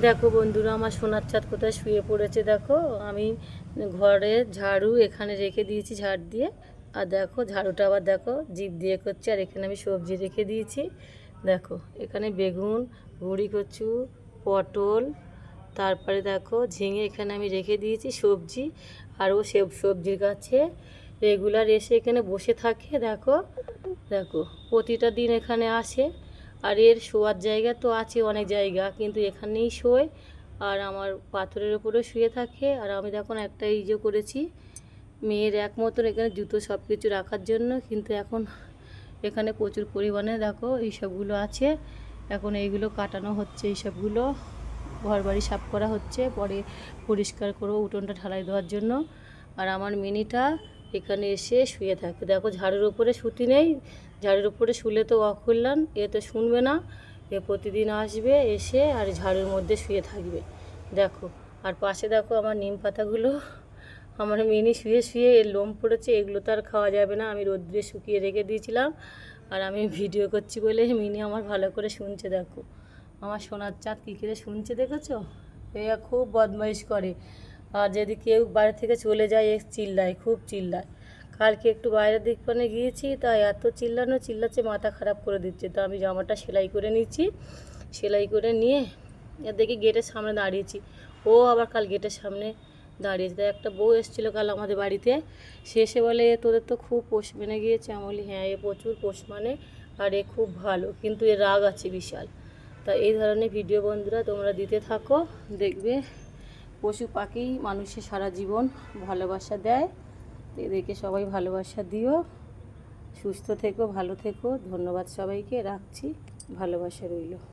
দেখো বন্ধুরা, আমার সোনার চাঁদ কোথায় শুয়ে পড়েছে দেখো। আমি ঘরে ঝাড়ু এখানে রেখে দিয়েছি ঝাড় দিয়ে। আর দেখো ঝাড়ুটা আবার দেখো জিভ দিয়ে করছে। আর এখানে আমি সবজি রেখে দিয়েছি। দেখো এখানে বেগুন, বড়ি কচু, পটল, তারপরে দেখো ঝিঙে এখানে আমি রেখে দিয়েছি সবজি। আর ও সবজির গাছে রেগুলার এসে এখানে বসে থাকে। দেখো দেখো প্রতিটা দিন এখানে আসে। আর এর শোয়ার জায়গা তো আছে অনেক জায়গা, কিন্তু এখানেই শোয়। আর আমার পাথরের ওপরে শুয়ে থাকে। আর আমি দেখুন একটা এই যে করেছি মেয়ের এক মতন এখানে জুতো সব কিছু রাখার জন্য। কিন্তু এখন এখানে প্রচুর পরিমাণে দেখো এইসবগুলো আছে। এখন এইগুলো কাটানো হচ্ছে, এইসবগুলো ঘর বাড়ি সাফ করা হচ্ছে, পরে পরিষ্কার করবো উঠোনটা ঢালাই দেওয়ার জন্য। আর আমার মিনিটা এখানে এসে শুয়ে থাকে। দেখো ঝাড়ুর উপরে শুতি নেই, ঝাড়ুর উপরে শুলে তো অকল্যাণ, এ তো শুনবে না। এ প্রতিদিন আসবে এসে আর ঝাড়ুর মধ্যে শুয়ে থাকবে। দেখো আর পাশে দেখো আমার নিম পাতাগুলো আমার মিনি শুয়ে শুয়ে এর লোম পড়েছে, এগুলো তো আর খাওয়া যাবে না, আমি রোদ্রে শুকিয়ে রেখে দিয়েছিলাম। আর আমি ভিডিও করছি বলে মিনি আমার ভালো করে শুনছে। দেখো আমার সোনার চাঁদ কী করে শুনছে দেখেছো। এরা খুব বদমাইশ করে। আর যদি কেউ বাইরে থেকে চলে যায় এ চিল্লায়, খুব চিল্লায়। কালকে একটু বাইরের দিক পানে গিয়েছি, তাই এত চিল্লাচ্ছে মাথা খারাপ করে দিচ্ছে। তো আমি জামাটা সেলাই করে নিচ্ছি, সেলাই করে নিয়ে দেখি গেটের সামনে দাঁড়িয়েছি। ও আবার কাল গেটের সামনে দাঁড়িয়েছে। তাই একটা বউ এসেছিলো কাল আমাদের বাড়িতে, সে এসে বলে তোদের তো খুব পোষ মেনে গিয়েছে। আমি বলি হ্যাঁ, এ প্রচুর পোষ মানে, আর এ খুব ভালো, কিন্তু এর রাগ আছে বিশাল। তা এই ধরনের ভিডিও বন্ধুরা তোমরা দিতে থাকো, দেখবে পশু পাখি মানুষের সারা জীবন ভালোবাসা দেয়। এদেরকে সবাই ভালোবাসা দিও। সুস্থ থেকো, ভালো থেকো। ধন্যবাদ সবাইকে, রাখছি। ভালোবাসা রইল।